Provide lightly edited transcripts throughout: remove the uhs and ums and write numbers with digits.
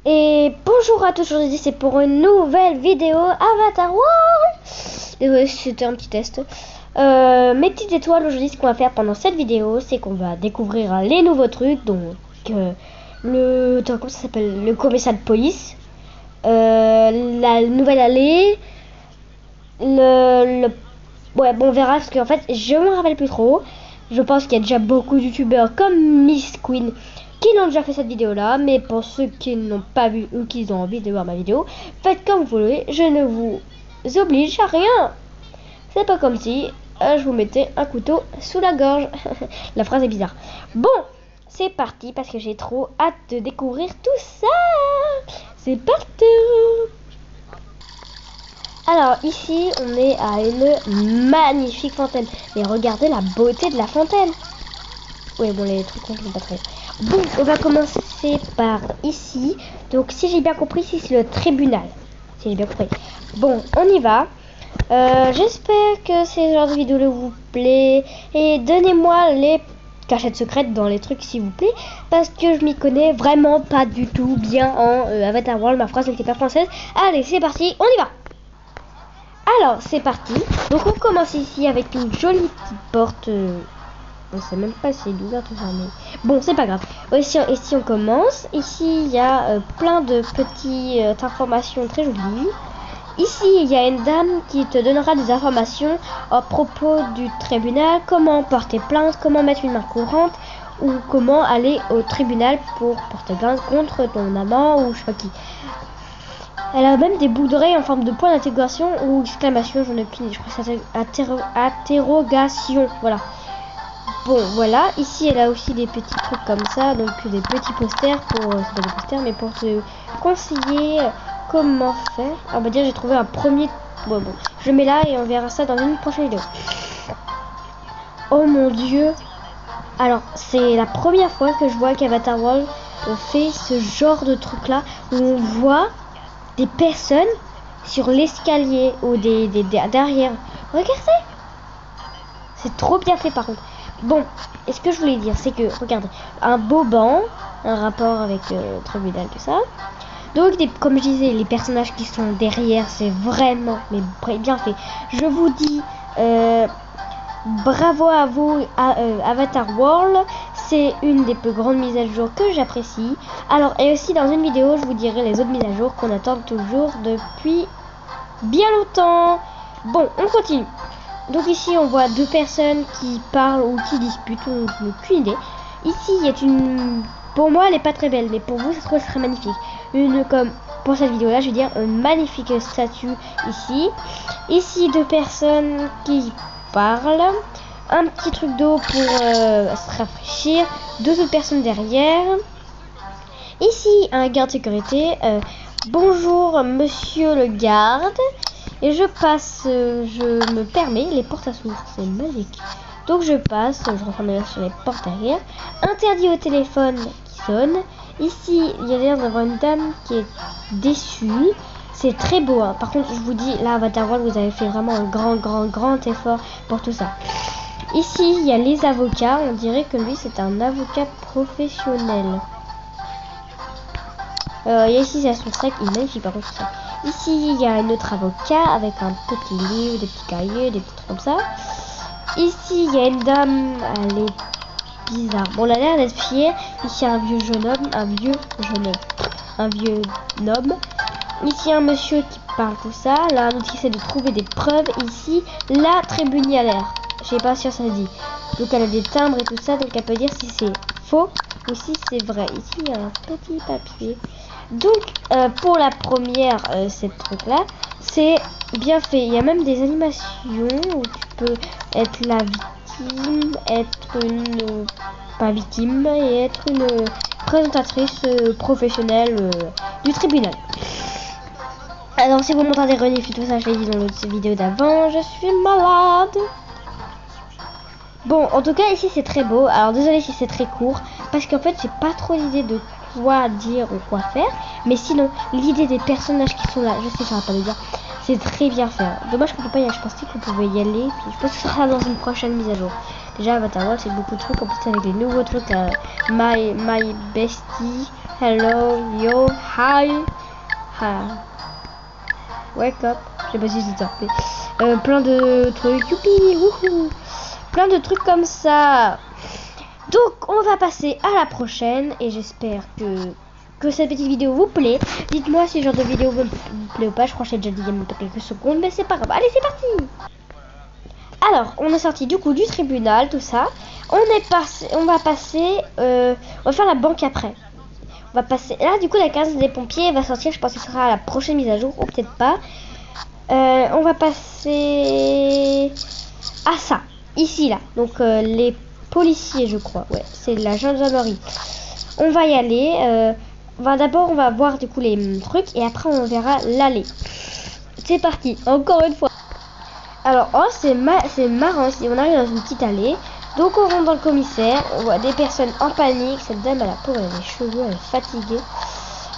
Et bonjour à tous, aujourd'hui c'est pour une nouvelle vidéo Avatar World. Désolé, c'était un petit test. Mes petites étoiles, aujourd'hui ce qu'on va faire pendant cette vidéo, c'est qu'on va découvrir les nouveaux trucs. Donc comment ça s'appelle, le commissariat de police, la nouvelle allée, ouais bon on verra parce qu'en fait je me rappelle plus trop. Je pense qu'il y a déjà beaucoup de youtubeurs comme Miss Queen qui l'ont déjà fait cette vidéo là, mais pour ceux qui n'ont pas vu ou qui ont envie de voir ma vidéo, faites comme vous voulez, je ne vous oblige à rien. C'est pas comme si je vous mettais un couteau sous la gorge. La phrase est bizarre. Bon, c'est parti parce que j'ai trop hâte de découvrir tout ça. C'est parti. Alors ici on est à une magnifique fontaine. Mais regardez la beauté de la fontaine. Ouais bon les trucs sont pas très. Bon, on va commencer par ici. Donc si j'ai bien compris, ici c'est le tribunal. Si j'ai bien compris. Bon, on y va. J'espère que ce genre de vidéo vous plaît. Et donnez-moi les cachettes secrètes dans les trucs s'il vous plaît. Parce que je m'y connais vraiment pas du tout bien en Avatar World. Ma phrase n'était pas française. Allez, c'est parti, on y va. Alors, c'est parti. Donc on commence ici avec une jolie petite porte. On sait même pas si elle est ouverte ou fermée. Bon, c'est pas grave. Ici on commence. Ici, il y a plein de petites informations très jolies. Ici, il y a une dame qui te donnera des informations à propos du tribunal. Comment porter plainte, comment mettre une main courante ou comment aller au tribunal pour porter plainte contre ton amant ou je sais pas qui. Elle a même des bouts d'oreilles en forme de point d'intégration ou exclamation, j'en ai aucune idée. Je crois que c'est interrogation. Voilà. Bon voilà, ici elle a aussi des petits trucs comme ça, donc des petits posters pour, c'est pas des posters mais pour te conseiller comment faire. On va dire j'ai trouvé un premier, bon, je le mets là et on verra ça dans une prochaine vidéo. Oh mon dieu, alors c'est la première fois que je vois qu'Avatar World fait ce genre de truc là, où on voit des personnes sur l'escalier ou derrière. Regardez, c'est trop bien fait par contre. Bon, et ce que je voulais dire, c'est que, regardez, un beau banc, un rapport avec le tribunal, tout ça. Donc, comme je disais, les personnages qui sont derrière, c'est vraiment, mais bien fait. Je vous dis, bravo à vous, Avatar World. C'est une des plus grandes mises à jour que j'apprécie. Alors, et aussi dans une vidéo, je vous dirai les autres mises à jour qu'on attend toujours depuis bien longtemps. Bon, on continue. Donc ici on voit deux personnes qui parlent ou qui disputent, on n'a aucune idée. Ici il y a une... Pour moi elle est pas très belle, mais pour vous ça serait magnifique. Une comme pour cette vidéo là, je veux dire une magnifique statue ici. Ici deux personnes qui parlent. Un petit truc d'eau pour se rafraîchir. Deux autres personnes derrière. Ici un garde sécurité. Bonjour monsieur le garde. Et je passe, je me permets, les portes à s'ouvrir, c'est magique. Donc je passe, je referme sur les portes derrière. Interdit au téléphone qui sonne. Ici, il y a l'air d'avoir une dame qui est déçue. C'est très beau, hein. Par contre, je vous dis, là, Avatar World, vous avez fait vraiment un grand effort pour tout ça. Ici, il y a les avocats. On dirait que lui, c'est un avocat professionnel. Ici, c'est son sac, il est magnifique par contre ça. Ici, il y a un autre avocat avec un petit livre, des petits cahiers, des petits trucs comme ça. Ici, il y a une dame, elle est bizarre. Bon, elle a l'air d'être fière. Ici, un vieux jeune homme, un vieux homme. Ici, un monsieur qui parle tout ça. Là, un autre qui essaie de trouver des preuves. Ici, la tribunalière. Je sais pas si ça dit. Donc, elle a des timbres et tout ça, donc elle peut dire si c'est faux ou si c'est vrai. Ici, il y a un petit papier. Donc pour la première cette truc là c'est bien fait, il y a même des animations où tu peux être la victime, être une pas victime et être une présentatrice professionnelle du tribunal. Alors si vous m'entendez renifler tout ça, je l'ai dit dans l'autre vidéo d'avant, je suis malade. Bon, en tout cas ici c'est très beau. Alors désolé si c'est très court parce qu'en fait j'ai pas trop l'idée de quoi dire ou quoi faire, mais sinon l'idée des personnages qui sont là, je sais ça va pas le dire, c'est très bien fait. Dommage qu'on peut pas y aller, je pensais qu'on pouvait y aller, puis je pense que ce sera dans une prochaine mise à jour. Déjà Avatar World c'est beaucoup de trucs, en plus avec les nouveaux trucs My Bestie, hello, yo, hi, wake up. Je sais pas si c'est ça, mais plein de trucs, youpi, wouhou, plein de trucs comme ça. Donc on va passer à la prochaine et j'espère que cette petite vidéo vous plaît. Dites-moi si ce genre de vidéo vous plaît ou pas. Je crois que j'ai déjà dit il y a quelques secondes, mais c'est pas grave. Allez, c'est parti. Alors, on est sorti du coup du tribunal, tout ça. On va passer, on va faire la banque après. On va passer, là du coup la case des pompiers va sortir, je pense que ce sera à la prochaine mise à jour, ou peut-être pas. On va passer à ça, ici là, donc les policiers je crois, ouais, c'est la gendarmerie. On va y aller, on va voir du coup les trucs et après on verra l'allée. C'est parti, encore une fois. Alors, oh, c'est marrant, si on arrive dans une petite allée, donc on rentre dans le commissaire, on voit des personnes en panique, cette dame elle a pauvre, elle a les cheveux, elle est fatiguée.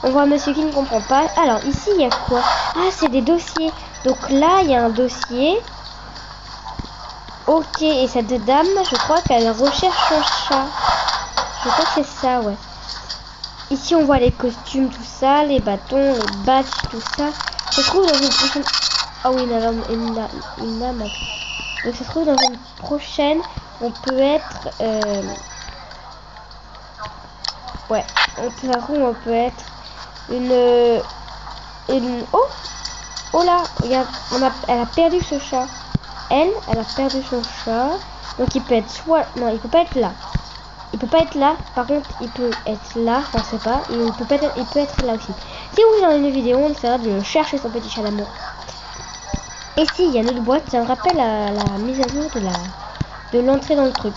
On voit un monsieur qui ne comprend pas. Alors, ici il y a quoi? Ah, c'est des dossiers. Donc là, il y a un dossier. Ok, et cette dame, je crois qu'elle recherche son chat. Je crois que c'est ça, ouais. Ici, on voit les costumes, tout ça, les bâtons, les badges, tout ça. Ça se trouve dans une prochaine... Ah oui, une lame. Donc ça se trouve dans une prochaine, on peut être... Ouais, on peut être une... Oh là, regarde, elle a perdu ce chat. Elle a perdu son chat. Donc il peut être soit... Non, il peut pas être là. Il peut pas être là. Par contre, il peut être là. On sait pas. Il peut être là aussi. Si vous avez une vidéo, on essaiera de chercher son petit chat d'amour. Et si, il y a une autre boîte. Ça me rappelle la mise à jour de l'entrée dans le truc.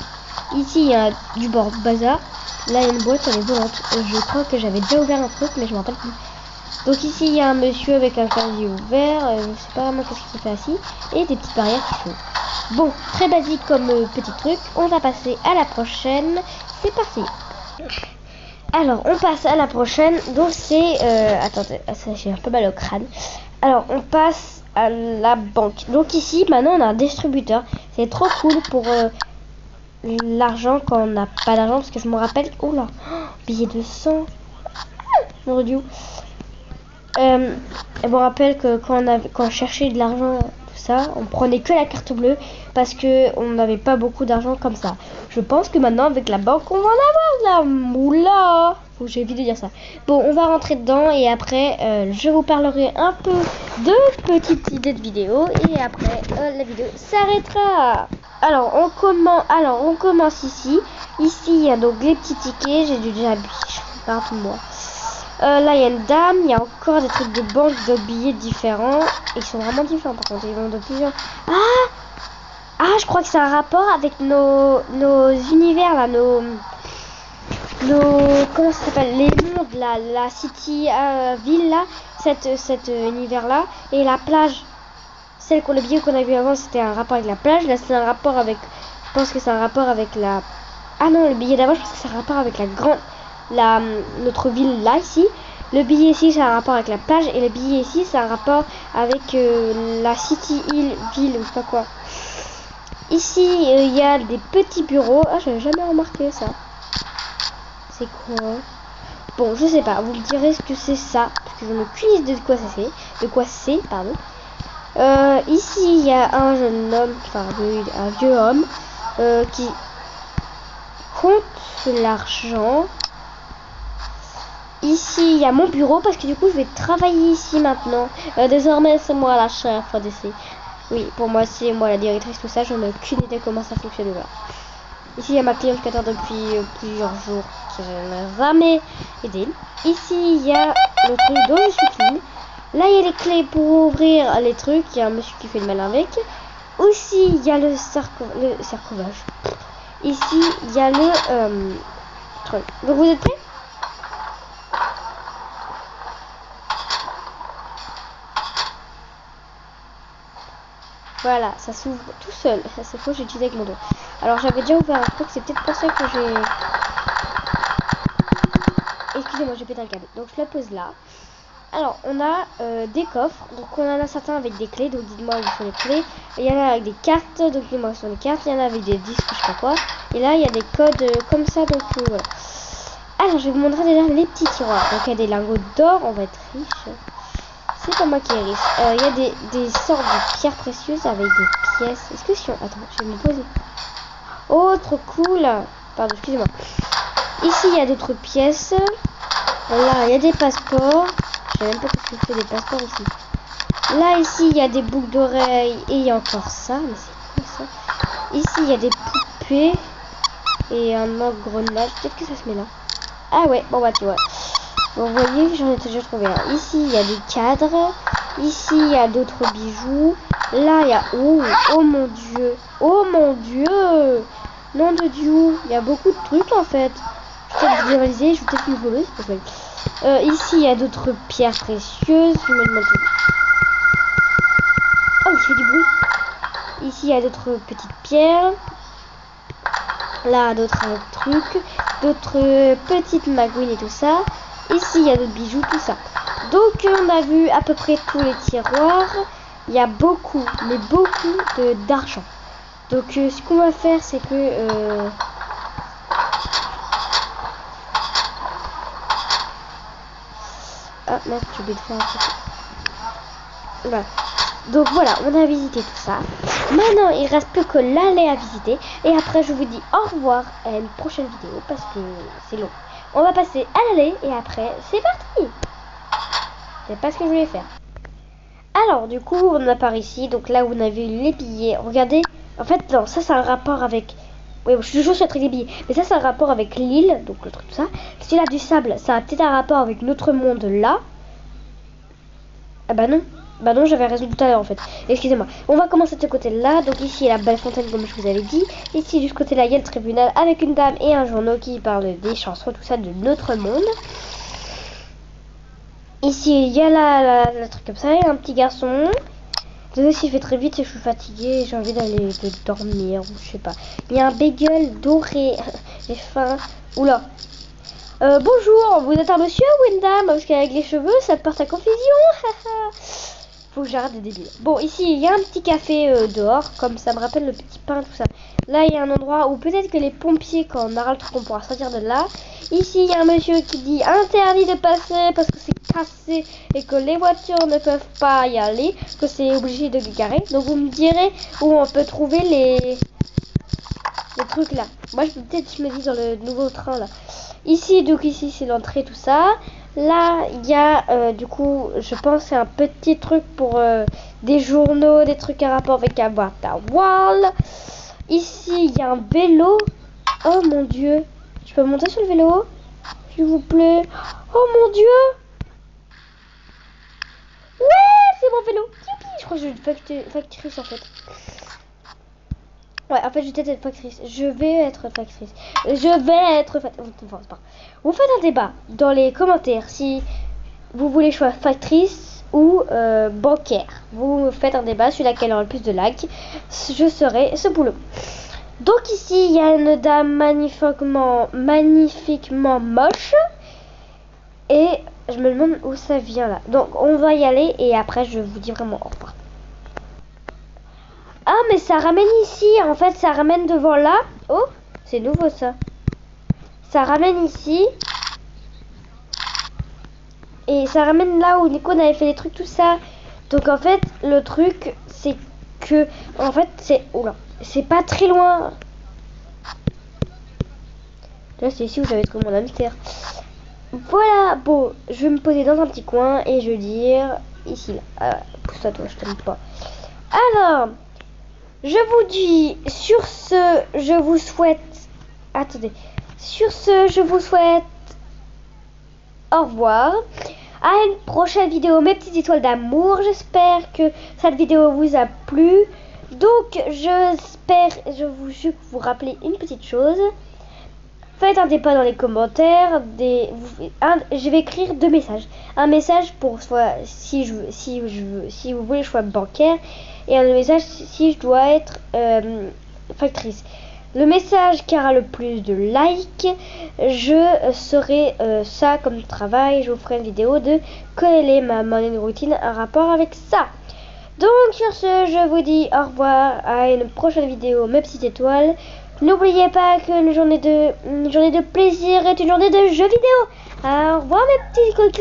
Ici, il y a du bord bazar. Là, il y a une boîte, elle est volante. Je crois que j'avais déjà ouvert un truc, mais je m'en rappelle plus. Donc ici, il y a un monsieur avec un casier ouvert. Je sais pas vraiment qu'est-ce qu'il fait assis. Et des petites barrières qui font. Bon, très basique comme petit truc. On va passer à la prochaine. C'est parti. Alors, on passe à la prochaine. Donc c'est... attendez, j'ai un peu mal au crâne. Alors, on passe à la banque. Donc ici, maintenant, on a un distributeur. C'est trop cool pour l'argent quand on n'a pas d'argent. Parce que je me rappelle... Oh là, billet de 100. Mon Dieu. Je me rappelle que quand on cherchait de l'argent... ça, on prenait que la carte bleue parce que on n'avait pas beaucoup d'argent comme ça. Je pense que maintenant avec la banque on va en avoir là. Oula, faut que j'évite de dire ça. Bon, on va rentrer dedans et après je vous parlerai un peu de petites idées de vidéo et après la vidéo s'arrêtera. Alors on commence ici. Ici il y a donc les petits tickets. J'ai déjà partout moi. Là, il y a une dame, il y a encore des trucs de banque, de billets différents. Ils sont vraiment différents par contre, ils vont de plusieurs... Ah, je crois que c'est un rapport avec nos univers là, nos comment ça s'appelle, les mondes là, la city ville là, cet univers là, et la plage. Le billet qu'on a vu avant, c'était un rapport avec la plage. Là, c'est un rapport avec... Je pense que c'est un rapport avec la... Ah non, le billet d'avant, je pense que c'est un rapport avec la grande... notre ville là ici. Le billet ici c'est un rapport avec la plage et le billet ici c'est un rapport avec la city hill ville ou je sais pas quoi. Ici il y a des petits bureaux. Ah, j'avais jamais remarqué ça. C'est quoi? Bon, je sais pas, vous me direz ce que c'est ça parce que je me cuise de quoi ça c'est, pardon. Ici il y a un jeune homme, enfin un vieux homme qui compte l'argent. Ici, il y a mon bureau parce que du coup, je vais travailler ici maintenant. Désormais, c'est moi la chef d'ici. Oui, pour moi, c'est moi la directrice, tout ça. Je n'ai aucune idée comment ça fonctionne là. Ici, il y a ma cliente qui attend depuis plusieurs jours qui n'a jamais aidé. Ici, il y a le truc dont je suis clean. Là, il y a les clés pour ouvrir les trucs. Il y a un monsieur qui fait le malin avec. Aussi, il y a le sarcophage. Ici, il y a le truc. Donc, vous êtes prêts? Voilà, ça s'ouvre tout seul. C'est faux, j'ai utilisé avec mon dos. Alors j'avais déjà ouvert un truc, c'est peut-être pour ça que j'ai... Excusez-moi, j'ai pété un câble. Donc je le pose là. Alors on a des coffres. Donc on en a certains avec des clés. Donc dites-moi où sont les clés. Il y en a avec des cartes. Donc dites-moi où sont les cartes. Il y en a avec des disques, je sais pas quoi. Et là il y a des codes comme ça. Donc voilà. Alors, je vais vous montrer déjà les petits tiroirs. Donc, il y a des lingots d'or, on va être riche. C'est pas moi qui est riche. Il y a des sortes de pierres précieuses avec des pièces. Est-ce que si on... Attends, je vais me poser. Oh, trop cool. Pardon, excusez-moi. Ici, il y a d'autres pièces. Là, il y a des passeports. Je sais même pas ce que fait des passeports ici. Là, ici, il y a des boucles d'oreilles. Et il y a encore ça. Mais c'est quoi ça? Ici, il y a des poupées. Et un engrenage. Peut-être que ça se met là. Ah ouais, bon bah tu vois. Bon, vous voyez, j'en ai déjà trouvé un. Ici, il y a des cadres. Ici, il y a d'autres bijoux. Là, il y a... Oh, oh mon Dieu. Oh mon Dieu. Nom de Dieu. Il y a beaucoup de trucs en fait. Je vais peut-être visualiser. Je vais peut-être me voler. Ici, il y a d'autres pierres précieuses. Je me demande... Oh, il fait du bruit. Ici, il y a d'autres petites pierres. Là, d'autres trucs. D'autres petites magouines et tout ça. Ici, il y a d'autres bijoux, tout ça. Donc, on a vu à peu près tous les tiroirs. Il y a beaucoup, mais beaucoup d'argent. Donc, ce qu'on va faire, c'est que... Ah, merde, j'ai oublié de faire un truc. Voilà. Donc, voilà, on a visité tout ça. Maintenant, il reste plus que l'allée à visiter. Et après, je vous dis au revoir à une prochaine vidéo parce que c'est long. On va passer à l'allée et après, c'est parti. C'est pas ce que je voulais faire. Alors, du coup, on a par ici. Donc là, où on a vu les billets. Regardez. En fait, non, ça, c'est un rapport avec... Oui, je suis toujours sur le truc des billets. Mais ça, c'est un rapport avec l'île. Donc, le truc, tout ça. Celui-là du sable, ça a peut-être un rapport avec notre monde là. Ah bah non. Bah non, j'avais raison tout à l'heure en fait. Excusez-moi. On va commencer de ce côté-là. Donc ici, il y a la belle fontaine comme je vous avais dit. Ici, de ce côté-là, il y a le tribunal avec une dame et un journaux qui parle des chansons, tout ça, de notre monde. Ici, il y a le truc comme ça, et un petit garçon. Désolé si je vais très vite et je suis fatiguée. J'ai envie d'aller dormir ou je sais pas. Il y a un bagel doré. J'ai faim. Oula. Bonjour, vous êtes un monsieur ou une dame? Parce qu'avec les cheveux, ça porte à confusion. Faut que j'arrête de débile. Bon, ici, il y a un petit café dehors. Comme ça me rappelle le petit pain, tout ça. Là, il y a un endroit où peut-être que les pompiers, quand on aura le truc, on pourra sortir de là. Ici, il y a un monsieur qui dit interdit de passer parce que c'est cassé et que les voitures ne peuvent pas y aller. Que c'est obligé de garer. Donc, vous me direz où on peut trouver les trucs là. Moi, je peux peut-être, je me dis, dans le nouveau train là. Ici, donc ici, c'est l'entrée, tout ça. Là, il y a, du coup, je pense c'est un petit truc pour des journaux, des trucs à rapport avec Avatar World. Ici, il y a un vélo. Oh mon Dieu. Je peux monter sur le vélo, s'il vous plaît? Oh mon Dieu. Ouais, c'est mon vélo. Youpi. Je crois que je vais être factrice en fait. Ouais, en fait, je vais être factrice. Je vais être factrice. Vous faites un débat dans les commentaires si vous voulez choisir factrice ou bancaire. Vous faites un débat sur laquelle aura le plus de likes. Je serai ce boulot. Donc ici, il y a une dame magnifiquement moche. Et je me demande où ça vient là. Donc, on va y aller et après, je vous dis vraiment au revoir. Ah, mais ça ramène ici. En fait, ça ramène devant là. Oh, c'est nouveau ça. Ça ramène ici. Et ça ramène là où Nico avait fait des trucs, tout ça. Donc, en fait, le truc, c'est que... En fait, c'est... Oula. C'est pas très loin. Là, c'est ici où j'avais trouvé mon hamster. Voilà. Bon, je vais me poser dans un petit coin et je vais dire... Ici, là. Ah, pousse-toi, toi, je t'aime pas. Alors... Je vous dis, sur ce, je vous souhaite... Attendez. Sur ce, je vous souhaite... Au revoir. À une prochaine vidéo, mes petites étoiles d'amour. J'espère que cette vidéo vous a plu. Donc, je vous rappeler une petite chose. Faites un débat dans les commentaires. Je vais écrire 2 messages. Un message pour soit si vous voulez choix bancaire. Et un message si je dois être factrice. Le message qui aura le plus de likes, je ferai ça comme travail. Je vous ferai une vidéo de quelle est ma morning routine en rapport avec ça. Donc sur ce, je vous dis au revoir à une prochaine vidéo, mes petites étoiles. N'oubliez pas que une journée de plaisir est une journée de jeux vidéo. Au revoir mes petits coquelicots.